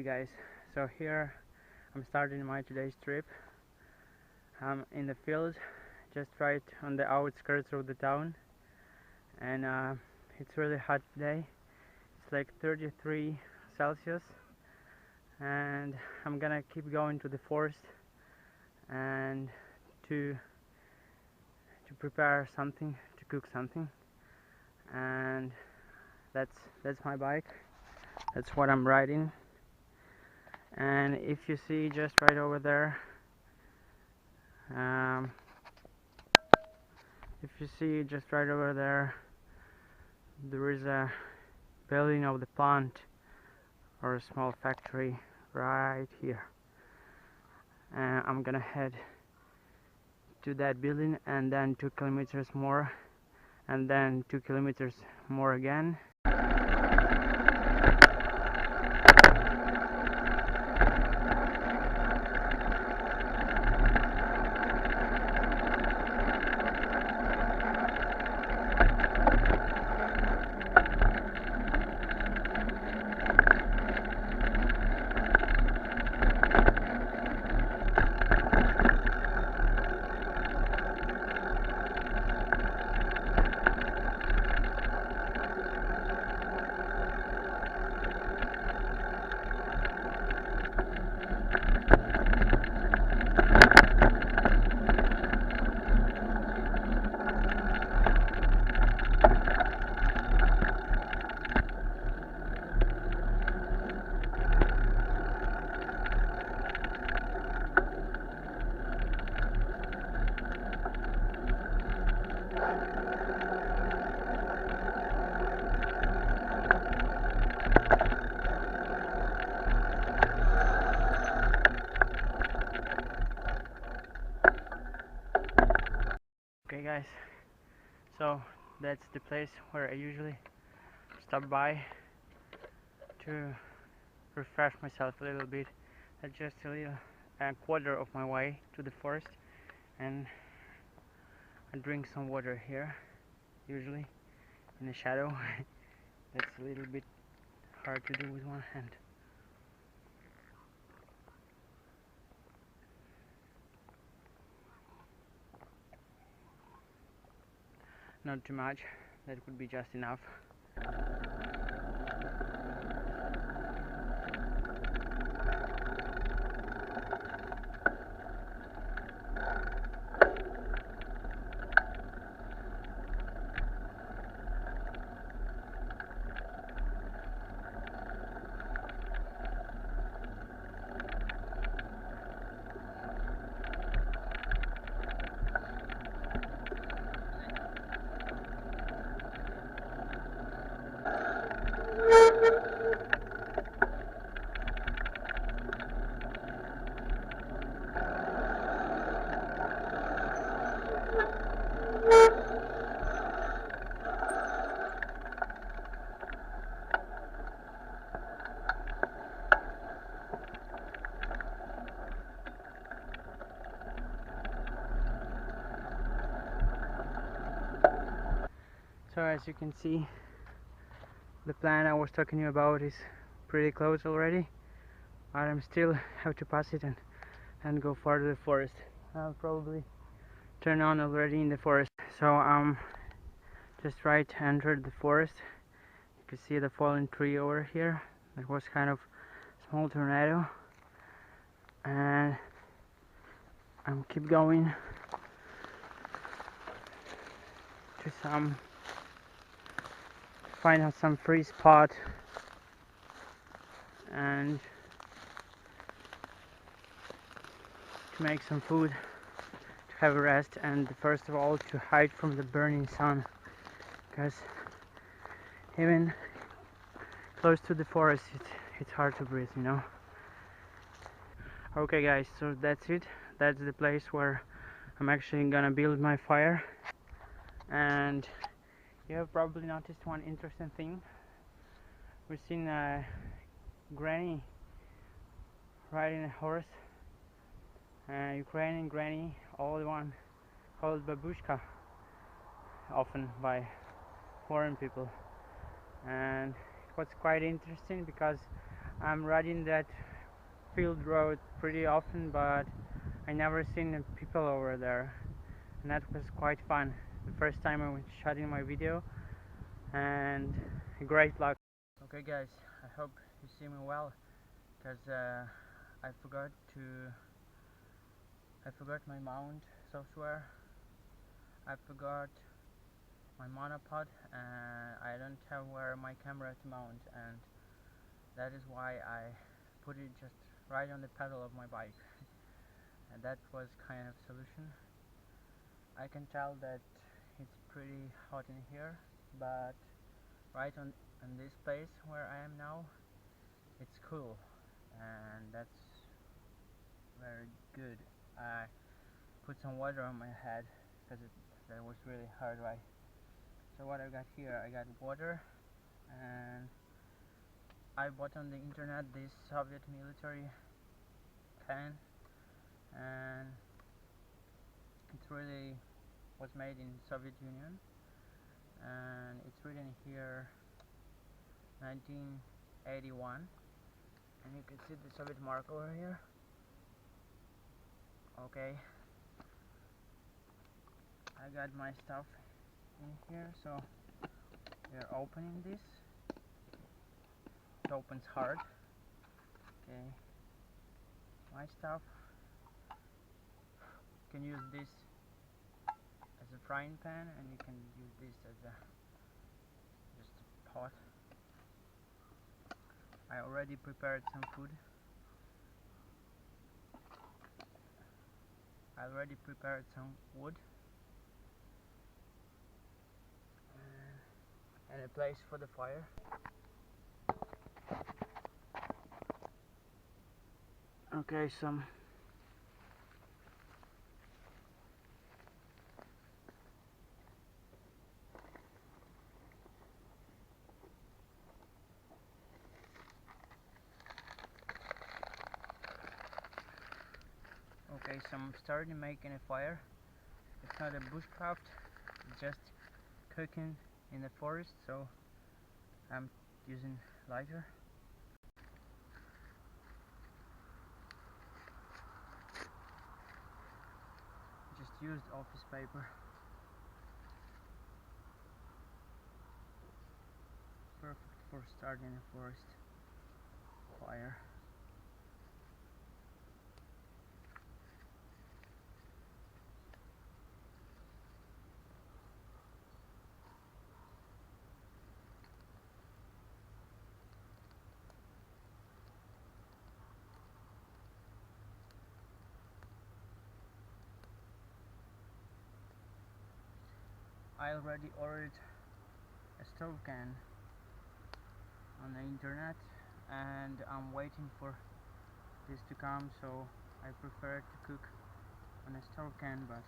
Guys, so here I'm starting my today's trip. I'm in the field just right on the outskirts of the town, and it's really hot today. It's like 33 Celsius, and I'm gonna keep going to the forest and to prepare something, to cook something. And that's my bike. That's what I'm riding. And if you see just right over there, there is a building of the plant or a small factory right here. And I'm gonna head to that building, and then 2 kilometers more, and then 2 kilometers more again. Okay guys, so that's the place where I usually stop by to refresh myself a little bit. That's just a quarter of my way to the forest, and I drink some water here, usually in the shadow. That's a little bit hard to do with one hand. Not too much, that would be just enough. So as you can see, the plant I was talking to you about is pretty close already, but I'm still have to pass it and go far to the forest. I'll probably turn on already in the forest. So just right entered the forest. You can see the fallen tree over here. That was kind of small tornado, and I'm keep going to find out some free spot and to make some food, to have a rest, and first of all to hide from the burning sun, because even close to the forest it's hard to breathe, you know. Okay guys, so that's it. That's the place where I'm actually gonna build my fire. And you have probably noticed one interesting thing. We've seen a granny riding a horse, a Ukrainian granny, old one, called babushka often by foreign people. And what's quite interesting, because I'm riding that field road pretty often, but I never seen the people over there, and that was quite fun. The first time I was shooting my video, and great luck. Okay guys, I hope you see me well, because I forgot my mount software. I forgot my monopod, and I don't have where my camera to mount, and that is why I put it just right on the pedal of my bike. And that was kind of solution. I can tell that it's pretty hot in here, but right on this place where I am now, it's cool, and that's very good. I put some water on my head because that was really hard, right? So what I got here, I got water, and I bought on the internet this Soviet military can, and it really was made in Soviet Union, and it's written here 1981, and you can see the Soviet mark over here. Okay, I got my stuff in here, so we're opening this. It opens hard. Okay, my stuff. You can use this as a frying pan, and you can use this as just a pot. I already prepared some food. I already prepared some wood and a place for the fire. Okay, so I'm starting making a fire. It's not a bushcraft, it's just cooking in the forest, so I'm using lighter. Just used office paper. Perfect for starting a forest fire. I already ordered a stove can on the internet, and I'm waiting for this to come, so I prefer to cook on a stove can, but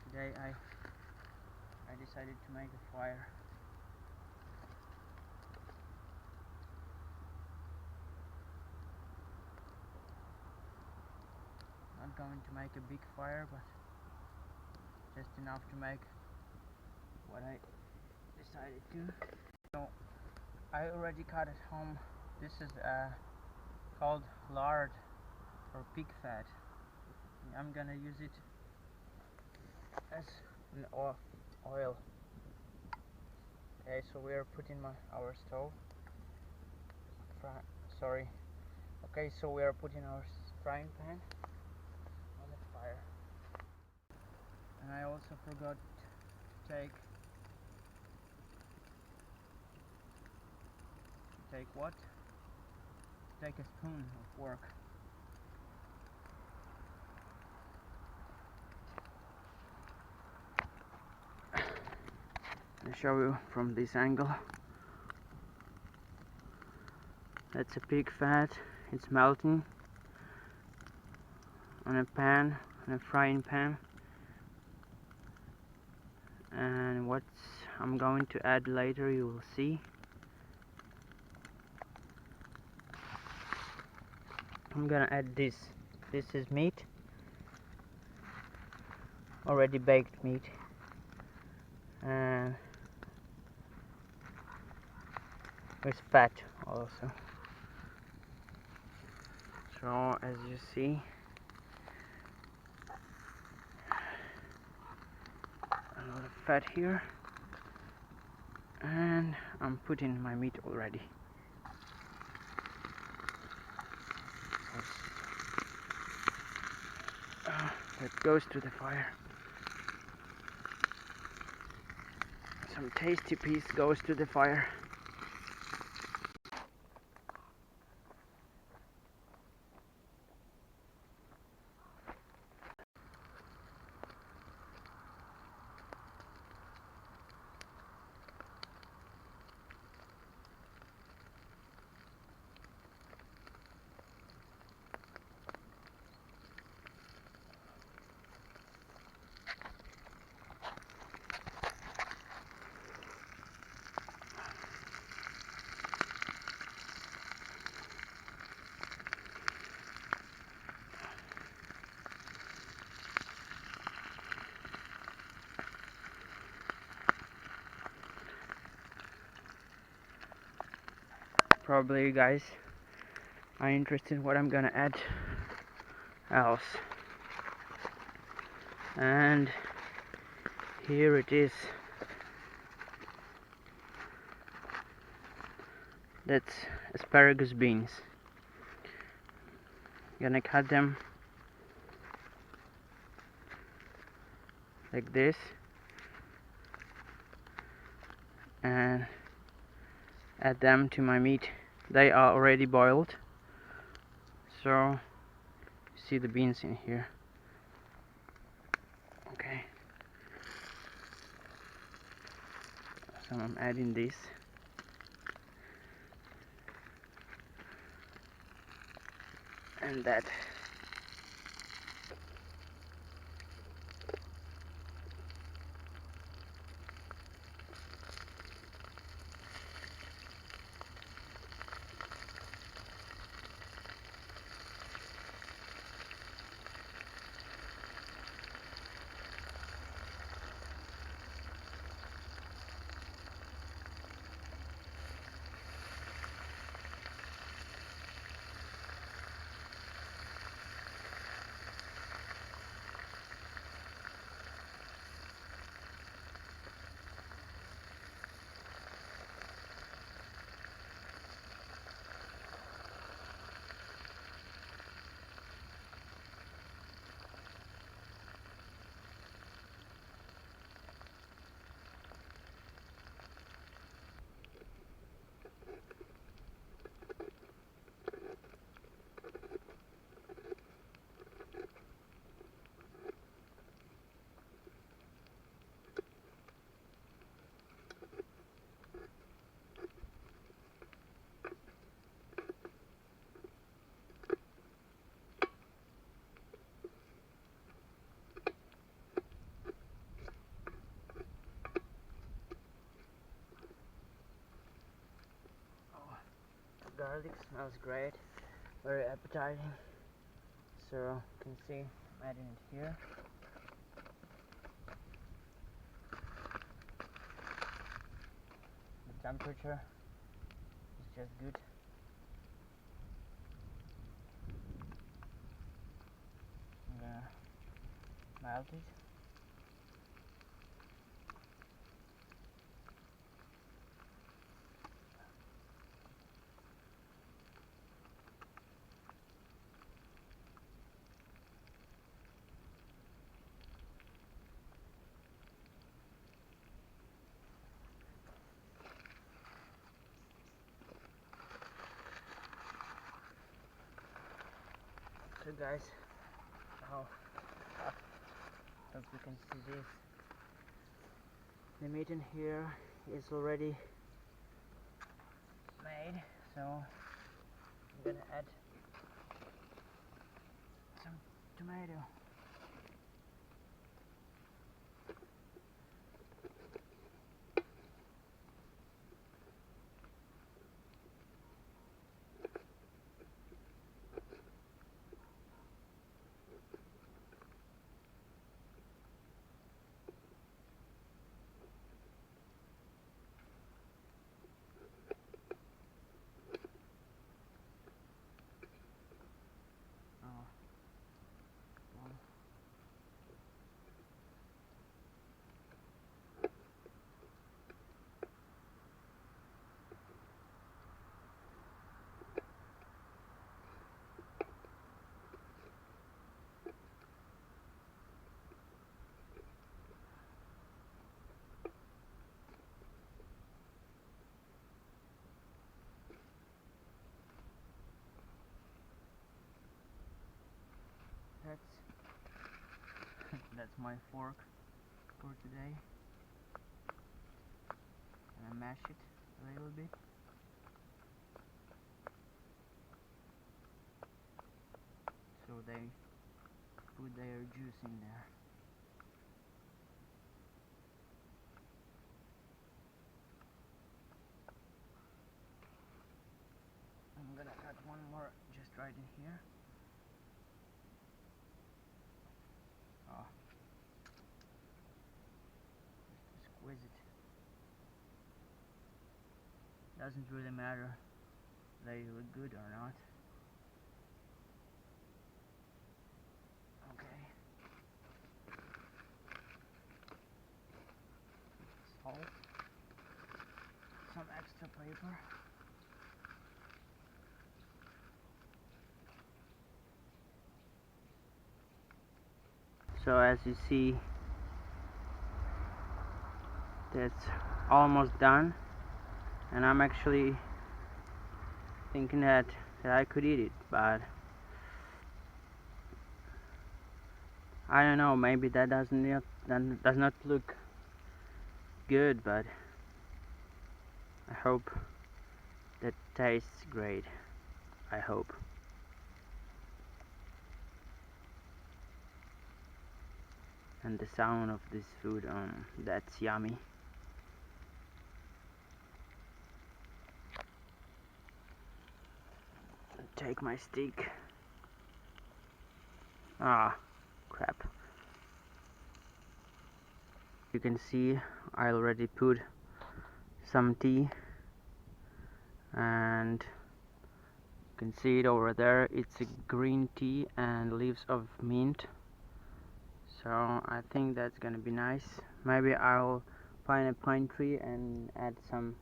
today I decided to make a fire. Not going to make a big fire, but just enough to make what I decided to. So I already cut at home. This is called lard or pig fat. I'm gonna use it as an oil. Okay, so we are putting our stove. Okay, so we are putting our frying pan on the fire. And I also forgot to take what? Take a spoon of fork. I'll show you from this angle. That's a pig fat. It's melting on a pan, on a frying pan. And what I'm going to add later, you will see. I'm gonna add this. This is meat, already baked meat, and with fat also. So as you see, a lot of fat here, and I'm putting my meat already. That goes to the fire. Some tasty piece goes to the fire. Probably you guys are interested in what I'm gonna add else. And here it is. That's asparagus beans. Gonna cut them like this and add them to my meat. They are already boiled, so you see the beans in here. Okay, so I'm adding this. And that. Garlic smells great, very appetizing. So you can see I'm adding it here. The temperature is just good. I'm gonna melt it. So guys, hope you can see this. The meat in here is already made, so I'm gonna add some tomato. that's my fork for today. And I mash it a little bit. So they put their juice in there. I'm gonna cut one more just right in here. Oh, just exquisite. Doesn't really matter if they look good or not. Okay. Salt. Some extra paper. So as you see, that's almost done, and I'm actually thinking that I could eat it, but I don't know, maybe that does not look good, but I hope that tastes great. I hope. And the sound of this food, that's yummy. Take my stick. Ah, crap. You can see I already put some tea, and you can see it over there. It's a green tea and leaves of mint. So I think that's gonna be nice. Maybe I'll find a pine tree and add some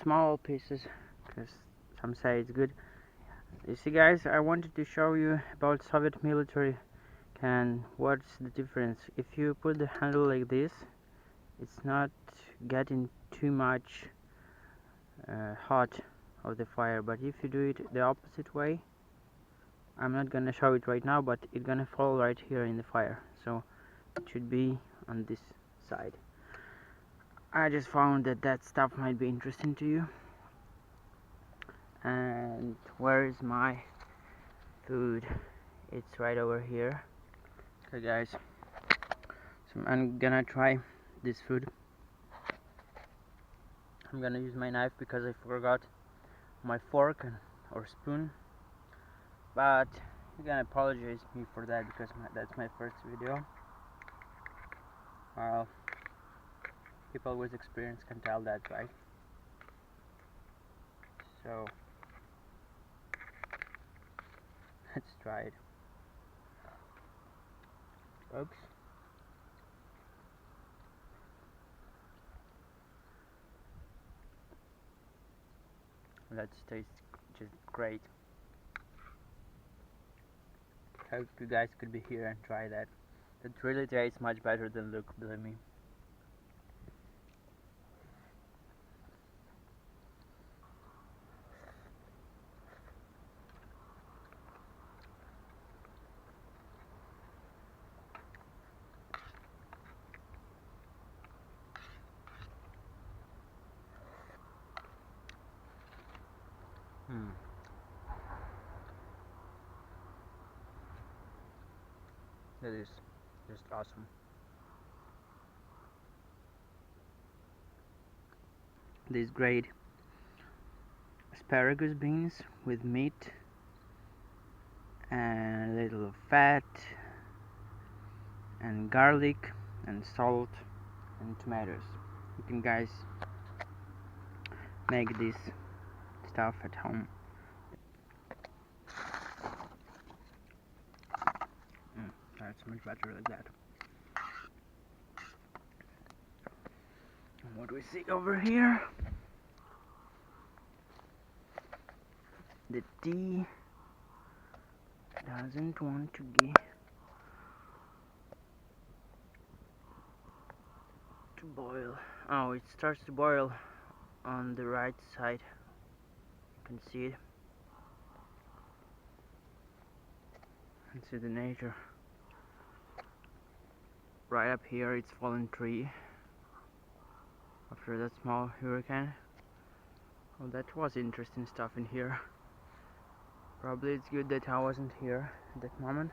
small pieces, because some say it's good. You see guys, I wanted to show you about Soviet military and what's the difference. If you put the handle like this, it's not getting too much hot of the fire, but if you do it the opposite way, I'm not gonna show it right now, but it's gonna fall right here in the fire, so it should be on this side. I just found that stuff might be interesting to you. And where is my food? It's right over here. Okay guys, so I'm gonna try this food. I'm gonna use my knife because I forgot my fork or spoon, but you're gonna apologize me for that because that's my first video. Well, people with experience can tell that, right? So let's try it. Oops. That tastes just great. Hope you guys could be here and try that. It really tastes much better than look, believe me. That is just awesome. These great asparagus beans with meat and a little fat and garlic and salt and tomatoes. You can guys make this stuff at home. That's much better like that. And what do we see over here? The tea doesn't want to boil. Oh, it starts to boil on the right side. You can see it. And see the nature. right up here it's fallen tree after that small hurricane. Well, that was interesting stuff in here. Probably it's good that I wasn't here at that moment.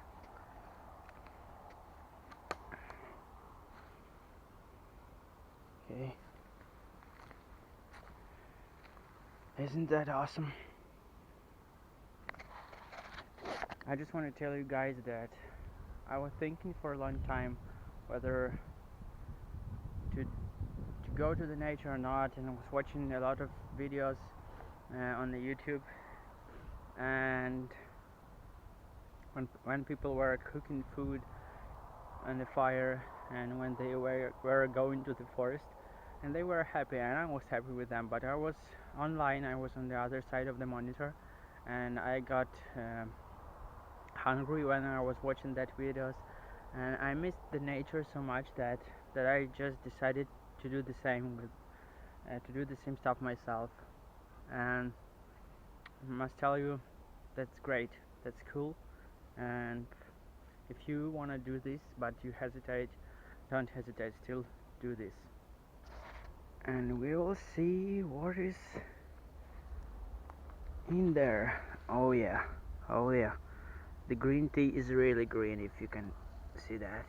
Okay. Isn't that awesome? I just want to tell you guys that I was thinking for a long time whether to go to the nature or not, and I was watching a lot of videos on the YouTube, and when people were cooking food on the fire, and when they were going to the forest, and they were happy and I was happy with them, but I was online, I was on the other side of the monitor, and I got hungry when I was watching that videos, and I missed the nature so much that I just decided to do the same with to do the same stuff myself. And I must tell you, that's great, that's cool. And if you want to do this but you hesitate, don't hesitate, still do this. And we will see what is in there. Oh yeah, oh yeah, the green tea is really green. If you can see that,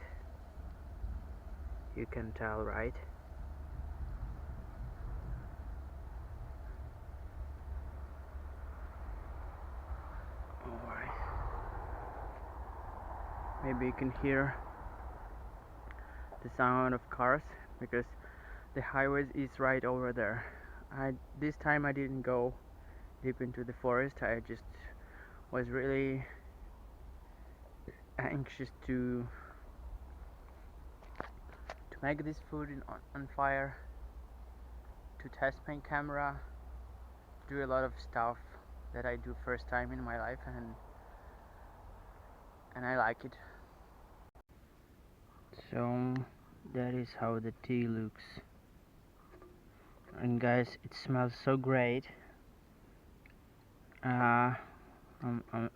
you can tell, right? Alright, maybe you can hear the sound of cars because the highway is right over there. This time I didn't go deep into the forest. I just was really anxious to make this food on fire, to test my camera, do a lot of stuff that I do first time in my life, and I like it. So that is how the tea looks. And guys, it smells so great. I'm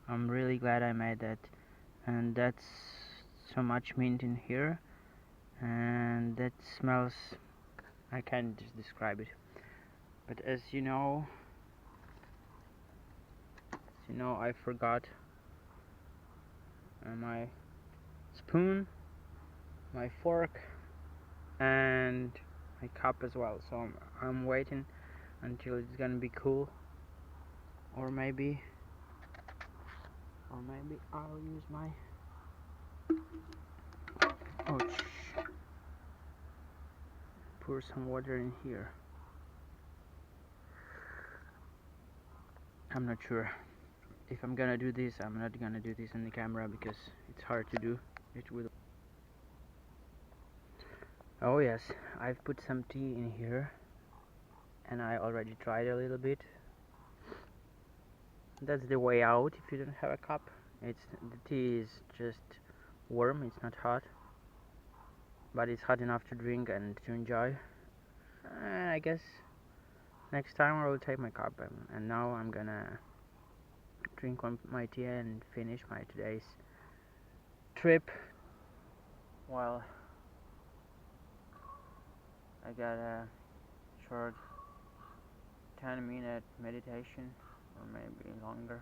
really glad I made that. And that's so much mint in here, and that smells, I can't just describe it. But as you know, I forgot my spoon, my fork, and my cup as well. So I'm waiting until it's gonna be cool, or maybe I'll use my pour some water in here. I'm not sure if I'm gonna do this. I'm not gonna do this on the camera because it's hard to do it with. Oh yes, I've put some tea in here and I already tried a little bit. That's the way out if you don't have a cup. The tea is just warm, it's not hot, but it's hot enough to drink and to enjoy. I guess next time I will take my cup, and now I'm gonna drink my tea and finish my today's trip. Well, I got a short 10-minute meditation, or maybe longer.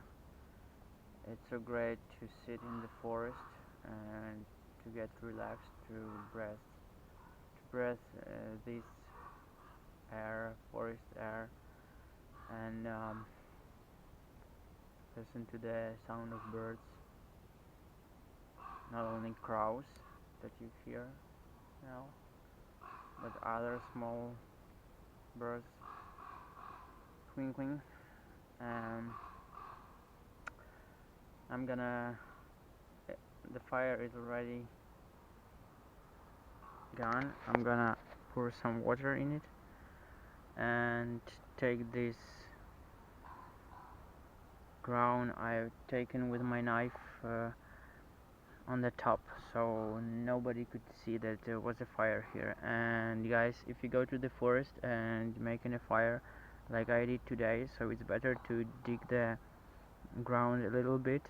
It's so great to sit in the forest and to get relaxed, to breathe this air, forest air, and listen to the sound of birds, not only crows that you hear now, but other small birds twinkling. The fire is already gone. I'm gonna pour some water in it and take this ground I've taken with my knife on the top, so nobody could see that there was a fire here. And guys, if you go to the forest and making a fire like I did today, so it's better to dig the ground a little bit,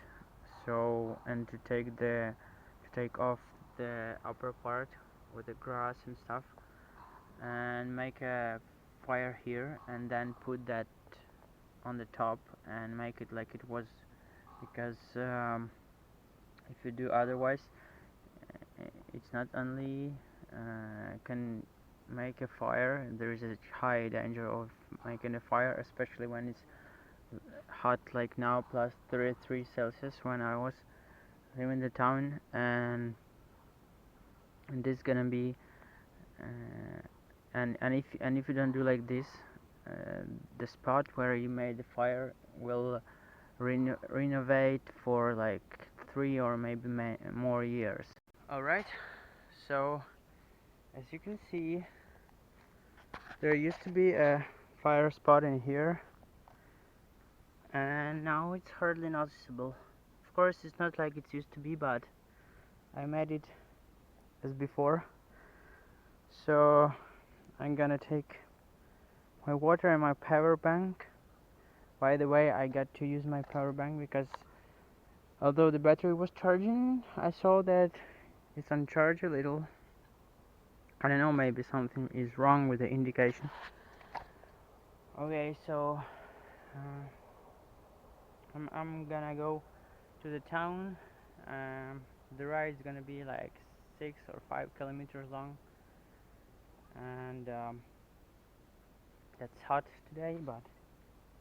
so, and to take off the upper part with the grass and stuff, and make a fire here, and then put that on the top and make it like it was, because if you do otherwise, it's not only can make a fire, there is a high danger of making a fire, especially when it's hot like now, plus 33 Celsius when I was living in the town, and this gonna be and if you don't do like this, the spot where you made the fire will renovate for like 3 or maybe more years. Alright, so as you can see, there used to be a fire spot in here, and now it's hardly noticeable. Of course, it's not like it used to be, but I made it as before. So I'm gonna take my water and my power bank. By the way, I got to use my power bank because although the battery was charging, I saw that it's on charge a little. I don't know, maybe something is wrong with the indication. Okay, so I'm gonna go to the town. The ride is gonna be like 6 or 5 kilometers long, and that's hot today, but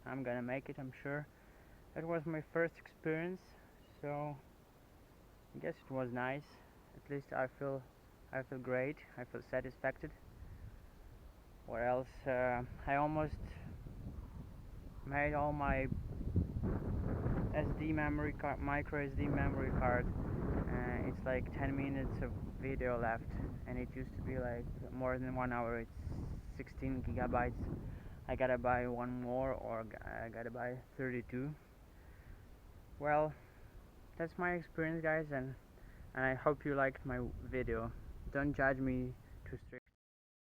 I'm gonna make it, I'm sure. That was my first experience, so I guess it was nice. At least I feel great. I feel satisfied. What else? I almost made all my SD memory card, micro SD memory card. It's like 10 minutes of video left, and it used to be like more than 1 hour. It's 16 gigabytes. I gotta buy one more, or I gotta buy 32. Well, that's my experience, guys, and I hope you liked my video. Don't judge me too straight.